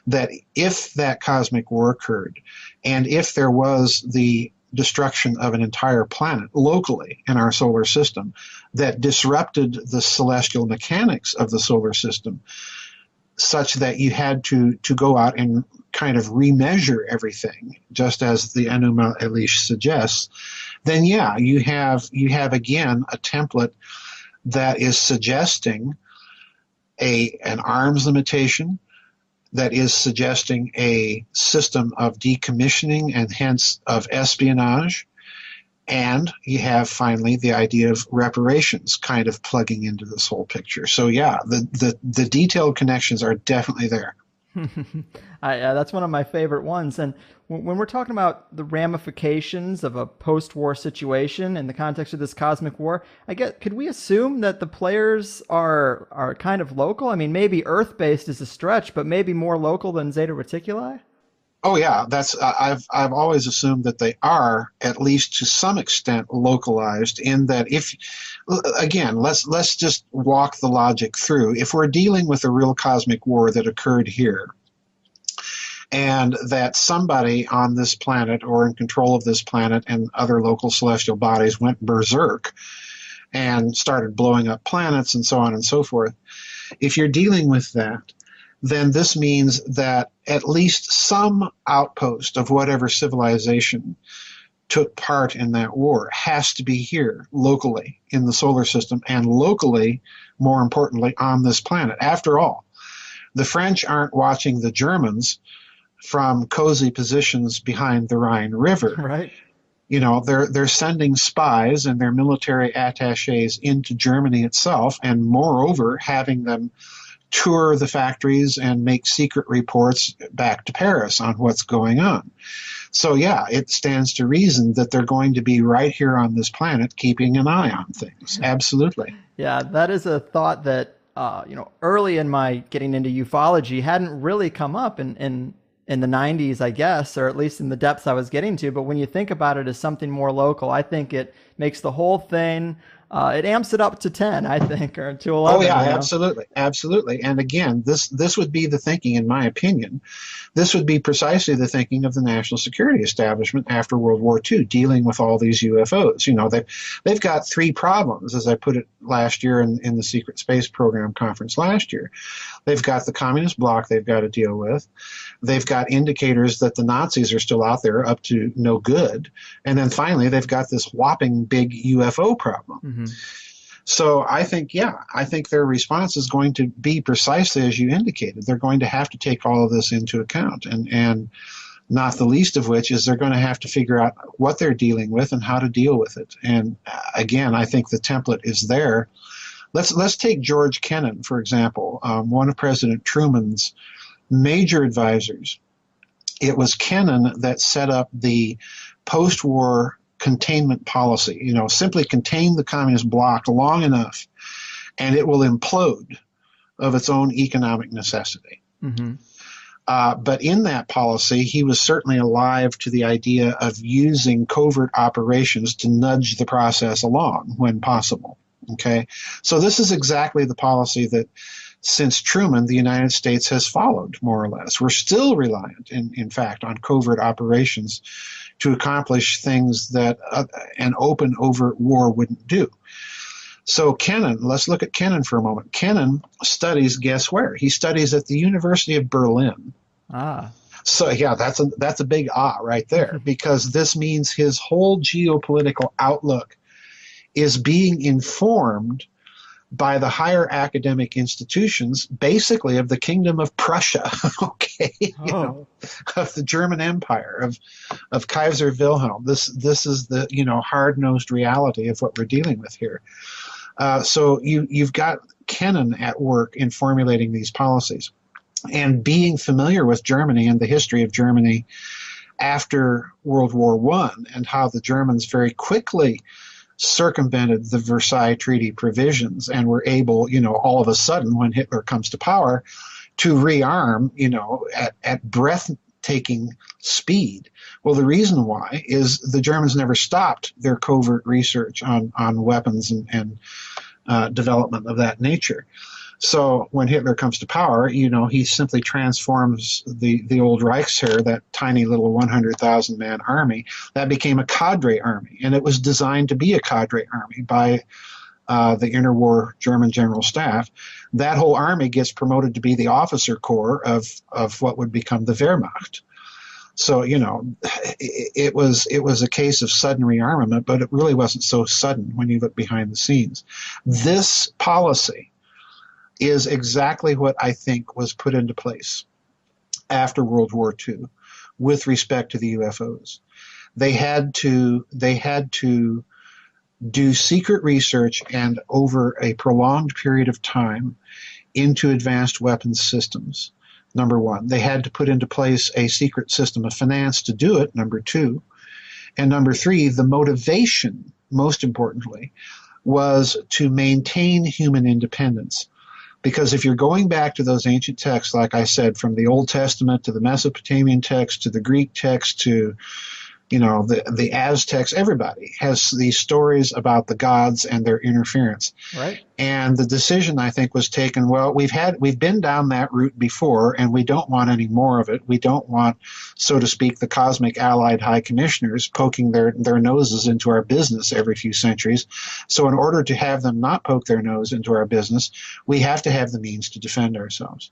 that if that cosmic war occurred, and if there was the destruction of an entire planet locally in our solar system that disrupted the celestial mechanics of the solar system, such that you had to go out and kind of remeasure everything, just as the Enuma Elish suggests, then yeah, you have again a template that is suggesting an arms limitation, that is suggesting a system of decommissioning and hence of espionage. And you have finally the idea of reparations kind of plugging into this whole picture. So yeah, the detailed connections are definitely there. That's one of my favorite ones. And when we're talking about the ramifications of a post-war situation in the context of this cosmic war, could we assume that the players are kind of local? I mean, maybe Earth-based is a stretch, but maybe more local than Zeta Reticuli? Oh yeah, I've always assumed that they are, at least to some extent, localized. In that, let's just walk the logic through. If we're dealing with a real cosmic war that occurred here, and that somebody on this planet or in control of this planet and other local celestial bodies went berserk and started blowing up planets and so on and so forth, if you're dealing with that, then this means that at least some outpost of whatever civilization took part in that war has to be here locally in the solar system, and locally, more importantly, on this planet. After all, the French aren't watching the Germans from cozy positions behind the Rhine River. Right. You know, they're sending spies and their military attachés into Germany itself, and moreover, having them tour the factories and make secret reports back to Paris on what's going on. So yeah, it stands to reason that they're going to be right here on this planet keeping an eye on things. Absolutely. Yeah, that is a thought that, early in my getting into ufology hadn't really come up in the 90s, I guess, or at least in the depths I was getting to. But when you think about it as something more local, I think it makes the whole thing, it amps it up to 10, I think, or to 11. Oh, yeah, absolutely. Absolutely. And again, this would be the thinking, in my opinion. This would be precisely the thinking of the national security establishment after World War II, dealing with all these UFOs. You know, they've got three problems, as I put it last year in the Secret Space Program conference last year. They've got the communist bloc they've got to deal with. They've got indicators that the Nazis are still out there up to no good. And then finally, they've got this whopping big UFO problem. Mm-hmm. So I think their response is going to be precisely as you indicated. They're going to have to take all of this into account, and not the least of which is they're going to have to figure out what they're dealing with and how to deal with it. And again, I think the template is there. Let's take George Kennan, for example, one of President Truman's major advisors. It was Kennan that set up the post-war containment policy. You know, simply contain the communist bloc long enough, and it will implode of its own economic necessity. Mm-hmm. But in that policy, he was certainly alive to the idea of using covert operations to nudge the process along when possible. Okay, so this is exactly the policy that, since Truman, the United States has followed, more or less. We're still reliant, in fact, on covert operations to accomplish things that an open, overt war wouldn't do. So Kennan, let's look at Kennan for a moment. Kennan studies, guess where? He studies at the University of Berlin. Ah. So yeah, that's a big right there, because this means his whole geopolitical outlook is being informed by the higher academic institutions, basically of the Kingdom of Prussia, of the German Empire, of Kaiser Wilhelm. This is the hard-nosed reality of what we're dealing with here. So you've got Kennan at work in formulating these policies. And being familiar with Germany and the history of Germany after World War I and how the Germans very quickly circumvented the Versailles Treaty provisions and were able, all of a sudden when Hitler comes to power, to rearm, at breathtaking speed. Well, the reason why is the Germans never stopped their covert research on weapons and development of that nature. So when Hitler comes to power, he simply transforms the old Reichsheer, that tiny little 100,000 man army, that became a cadre army. And it was designed to be a cadre army by the interwar German General Staff. That whole army gets promoted to be the officer corps of what would become the Wehrmacht. So, it was a case of sudden rearmament, but it really wasn't so sudden when you look behind the scenes. This policy is exactly what I think was put into place after World War II with respect to the UFOs. They had to do secret research and over a prolonged period of time into advanced weapons systems. Number one, they had to put into place a secret system of finance to do it. Number two, and number three, the motivation, most importantly, was to maintain human independence. Because if you're going back to those ancient texts, like I said, from the Old Testament to the Mesopotamian text to the Greek text to, the Aztecs, everybody has these stories about the gods and their interference. Right. And the decision, I think, was taken, well, we've been down that route before, and we don't want any more of it. We don't want, so to speak, the cosmic allied high commissioners poking their noses into our business every few centuries. So in order to have them not poke their nose into our business, we have to have the means to defend ourselves.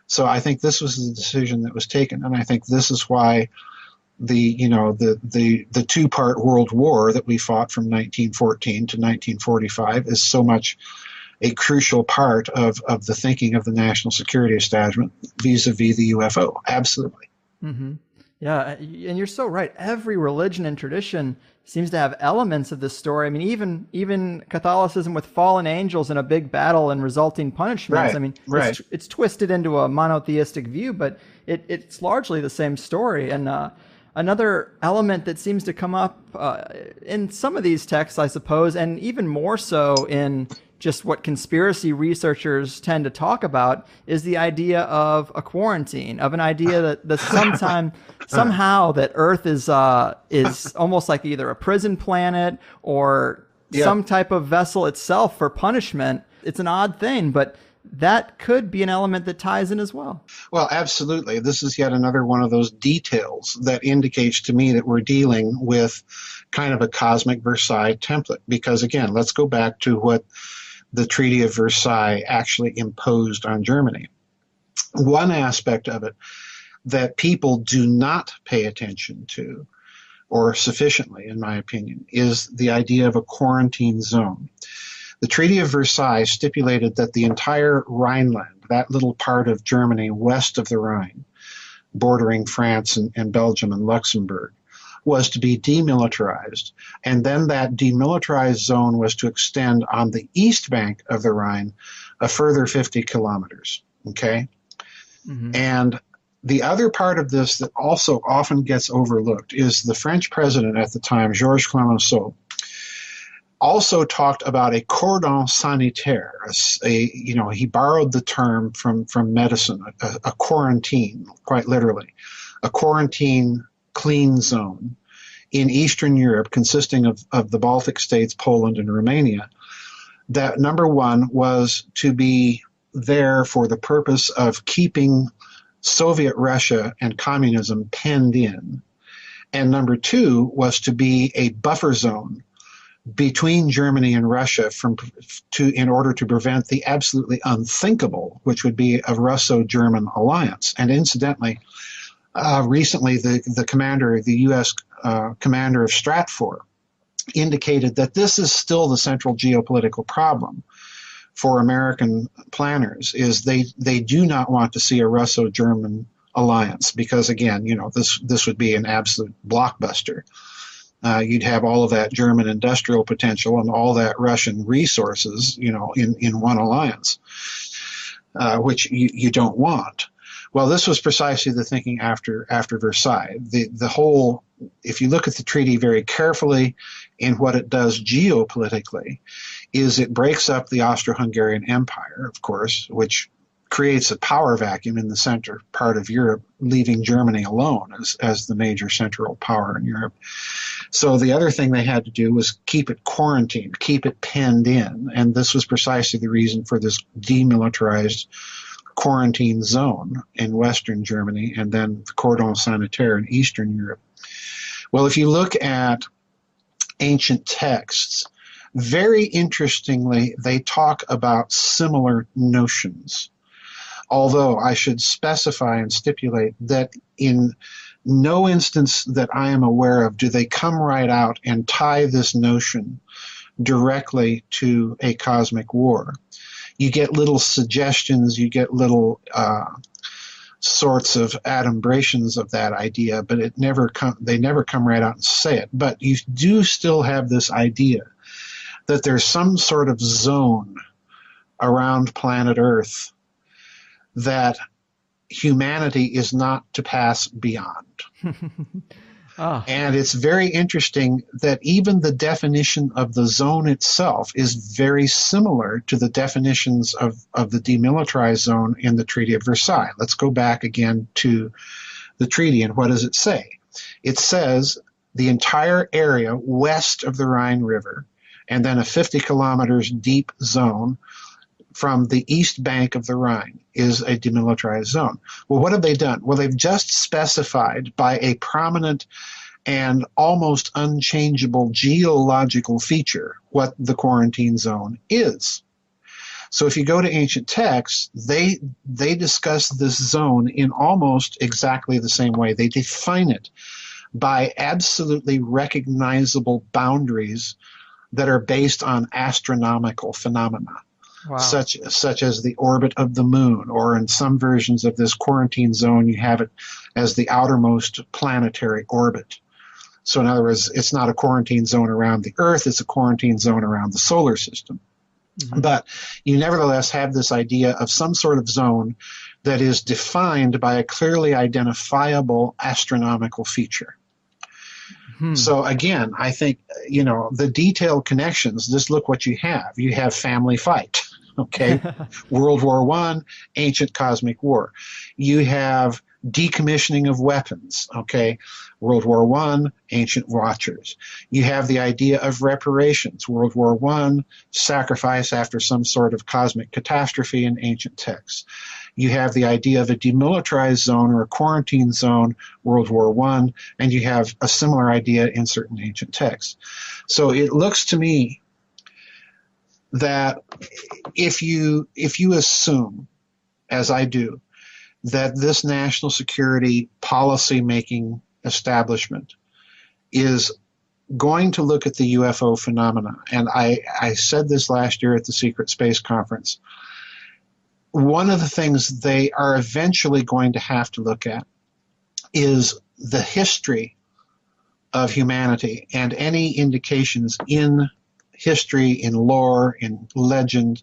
So I think this was the decision that was taken, and I think this is why the two-part World War that we fought from 1914 to 1945 is so much a crucial part of the thinking of the national security establishment vis-a-vis the UFO. Absolutely. Mm-hmm. Yeah, and you're so right. Every religion and tradition seems to have elements of this story. I mean, even Catholicism with fallen angels and a big battle and resulting punishments. Right, I mean, right. It's twisted into a monotheistic view, but it's largely the same story. And another element that seems to come up in some of these texts, I suppose, and even more so in just what conspiracy researchers tend to talk about, is the idea of a quarantine, of an idea that somehow that Earth is almost like either a prison planet or some type of vessel itself for punishment. It's an odd thing, but that could be an element that ties in as well. Well, absolutely. This is yet another one of those details that indicates to me that we're dealing with kind of a cosmic Versailles template. Because again, let's go back to what the Treaty of Versailles actually imposed on Germany. One aspect of it that people do not pay attention to, or sufficiently, in my opinion, is the idea of a quarantine zone. The Treaty of Versailles stipulated that the entire Rhineland, that little part of Germany west of the Rhine, bordering France and Belgium and Luxembourg, was to be demilitarized. And then that demilitarized zone was to extend on the east bank of the Rhine a further 50 kilometers. Okay? Mm-hmm. And the other part of this that also often gets overlooked is the French president at the time, Georges Clemenceau, also talked about a cordon sanitaire. He borrowed the term from medicine, a quarantine, quite literally, a quarantine clean zone in Eastern Europe consisting of the Baltic states, Poland, and Romania. That, number one, was to be there for the purpose of keeping Soviet Russia and communism penned in. And number two was to be a buffer zone between Germany and Russia in order to prevent the absolutely unthinkable, which would be a Russo-German alliance. And incidentally, recently the commander, the U.S. Commander of Stratfor, indicated that this is still the central geopolitical problem for American planners, is they do not want to see a Russo-German alliance because, again, this would be an absolute blockbuster. You'd have all of that German industrial potential and all that Russian resources, in one alliance, which you don't want. Well, this was precisely the thinking after Versailles. The whole, if you look at the treaty very carefully in what it does geopolitically, is it breaks up the Austro-Hungarian Empire, of course, which creates a power vacuum in the center part of Europe, leaving Germany alone as the major central power in Europe. So the other thing they had to do was keep it quarantined, keep it penned in. And this was precisely the reason for this demilitarized quarantine zone in Western Germany and then the cordon sanitaire in Eastern Europe. Well, if you look at ancient texts, very interestingly, they talk about similar notions. Although I should specify and stipulate that in no instance that I am aware of do they come right out and tie this notion directly to a cosmic war. You get little suggestions, you get little sorts of adumbrations of that idea, but they never come right out and say it. But you do still have this idea that there's some sort of zone around planet Earth that humanity is not to pass beyond. And it's very interesting that even the definition of the zone itself is very similar to the definitions of the demilitarized zone in the Treaty of Versailles. Let's go back again to the treaty, and what does it say? It says the entire area west of the Rhine River, and then a 50 kilometers deep zone from the east bank of the Rhine is a demilitarized zone. Well, what have they done? Well, they've just specified by a prominent and almost unchangeable geological feature what the quarantine zone is. So if you go to ancient texts, they discuss this zone in almost exactly the same way. They define it by absolutely recognizable boundaries that are based on astronomical phenomena. Wow. Such as the orbit of the moon, or in some versions of this quarantine zone, you have it as the outermost planetary orbit. So in other words, it's not a quarantine zone around the Earth, it's a quarantine zone around the solar system. Mm-hmm. But you nevertheless have this idea of some sort of zone that is defined by a clearly identifiable astronomical feature. So again, I think, the detailed connections, just look what you have. You have family fight, okay? World War I, ancient cosmic war. You have decommissioning of weapons, okay? World War I, ancient watchers. You have the idea of reparations, World War I, sacrifice after some sort of cosmic catastrophe in ancient texts. You have the idea of a demilitarized zone or a quarantine zone, World War I, and you have a similar idea in certain ancient texts. So it looks to me that if you assume, as I do, that this national security policy-making establishment is going to look at the UFO phenomena, and I said this last year at the Secret Space Conference, one of the things they are eventually going to have to look at is the history of humanity and any indications in history, in lore, in legend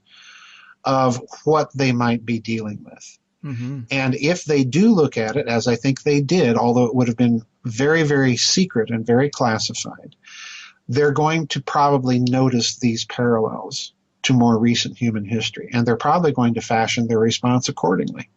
of what they might be dealing with. Mm-hmm. And if they do look at it, as I think they did, although it would have been very, very secret and very classified, they're going to probably notice these parallels to more recent human history, and they're probably going to fashion their response accordingly.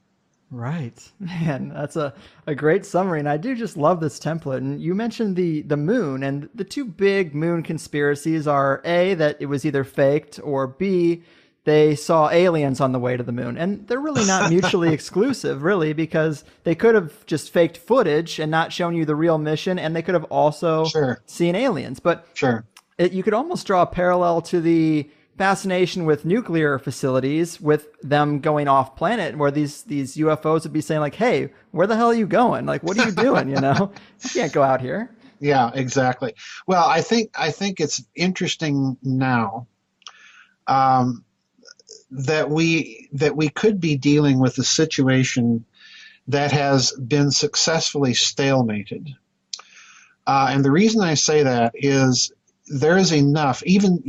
Right. Man, that's a great summary, and I do just love this template. And you mentioned the moon, and the two big moon conspiracies are A, that it was either faked, or B, they saw aliens on the way to the moon. And they're really not mutually exclusive, really, because they could have just faked footage and not shown you the real mission, and they could have also seen aliens. But you could almost draw a parallel to the fascination with nuclear facilities, with them going off planet, where these UFOs would be saying like, hey, where the hell are you going? Like, what are you doing? You can't go out here. Yeah, exactly. Well, I think it's interesting now that we could be dealing with a situation that has been successfully stalemated And the reason I say that is there is enough, even,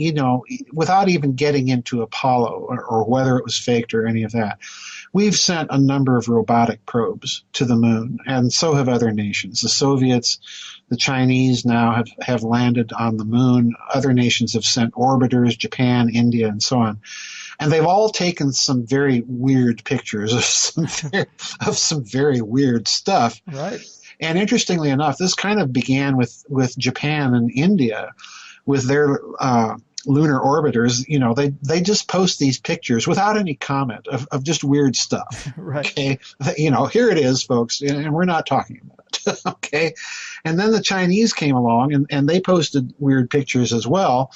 without even getting into Apollo or whether it was faked or any of that. We've sent a number of robotic probes to the moon, and so have other nations. The Soviets, the Chinese now have landed on the moon. Other nations have sent orbiters, Japan, India, and so on. And they've all taken some very weird pictures of some very weird stuff. Right. And interestingly enough, this kind of began with Japan and India with their lunar orbiters. They just post these pictures without any comment of just weird stuff. Right. Okay. Here it is, folks, and we're not talking about it. Okay. And then the Chinese came along and they posted weird pictures as well.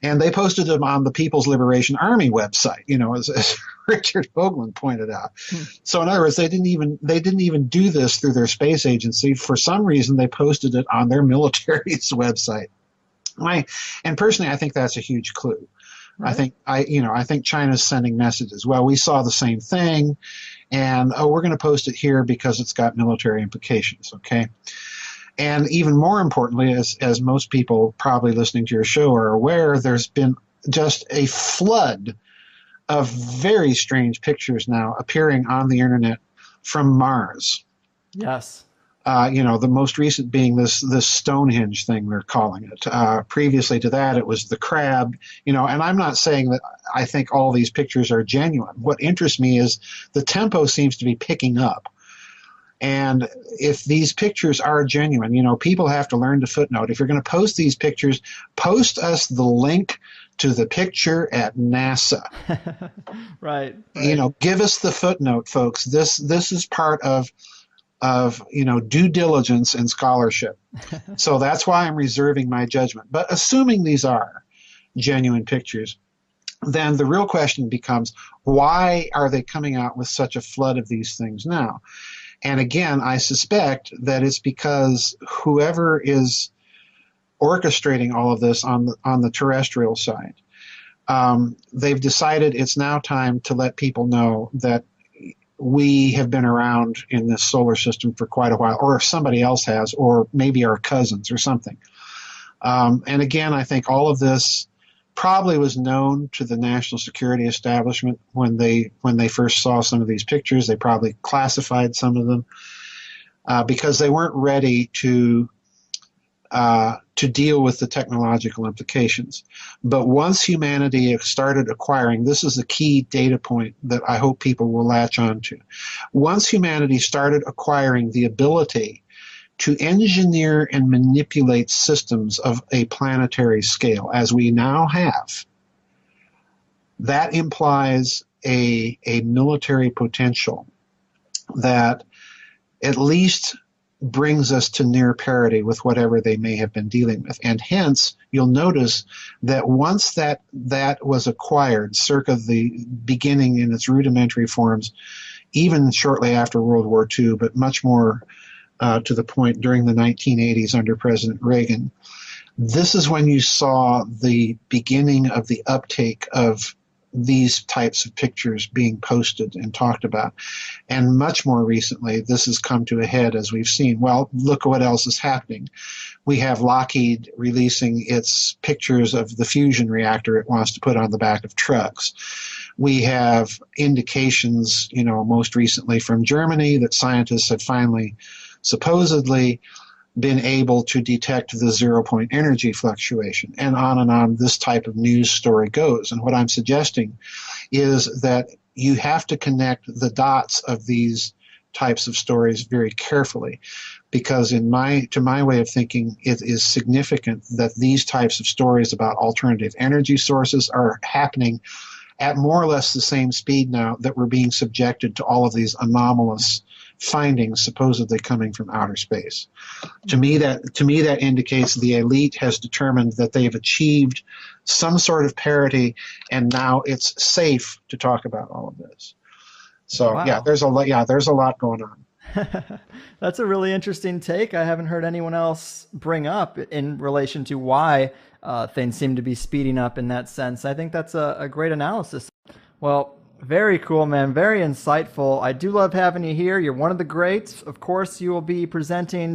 And they posted them on the People's Liberation Army website, as Richard Hoagland pointed out. So in other words, they didn't even do this through their space agency. For some reason, they posted it on their military's website. And personally, I think that's a huge clue. Right. I think China's sending messages. Well, we saw the same thing, and we're going to post it here because it's got military implications. Okay. And even more importantly, as most people probably listening to your show are aware, there's been just a flood of very strange pictures now appearing on the internet from Mars. Yes. The most recent being this Stonehenge thing they're calling it. Previously to that, it was the crab. And I'm not saying that I think all these pictures are genuine. What interests me is the tempo seems to be picking up. And if these pictures are genuine, people have to learn to footnote. If you're going to post these pictures, post us the link to the picture at NASA. Right. Give us the footnote, folks. This is part of due diligence and scholarship. So that's why I'm reserving my judgment. But assuming these are genuine pictures, then the real question becomes, why are they coming out with such a flood of these things now? And again, I suspect that it's because whoever is orchestrating all of this on the terrestrial side, they've decided it's now time to let people know that we have been around in this solar system for quite a while, or if somebody else has, or maybe our cousins or something. And again, I think all of this probably was known to the national security establishment when they first saw some of these pictures. They probably classified some of them because they weren't ready to deal with the technological implications. But once humanity started acquiring, this is a key data point that I hope people will latch on to. Once humanity started acquiring the ability to engineer and manipulate systems of a planetary scale, as we now have, that implies a military potential that at least brings us to near parity with whatever they may have been dealing with. And hence, you'll notice that once that was acquired, circa the beginning in its rudimentary forms, even shortly after World War II, but much more to the point during the 1980s under President Reagan, this is when you saw the beginning of the uptake of these types of pictures being posted and talked about. And much more recently, this has come to a head as we've seen. Well, look at what else is happening. We have Lockheed releasing its pictures of the fusion reactor it wants to put on the back of trucks. We have indications, most recently from Germany, that scientists had finally supposedly been able to detect the 0-point energy fluctuation, and on this type of news story goes. And what I'm suggesting is that you have to connect the dots of these types of stories very carefully, because to my way of thinking, it is significant that these types of stories about alternative energy sources are happening at more or less the same speed now that we're being subjected to all of these anomalous findings supposedly coming from outer space. To me, that indicates the elite has determined that they've achieved some sort of parity, and now it's safe to talk about all of this. So wow. there's a lot going on. That's a really interesting take. I haven't heard anyone else bring up in relation to why things seem to be speeding up in that sense. I think that's a great analysis. Well, very cool, man. Very insightful. I do love having you here. You're one of the greats. Of course, you will be presenting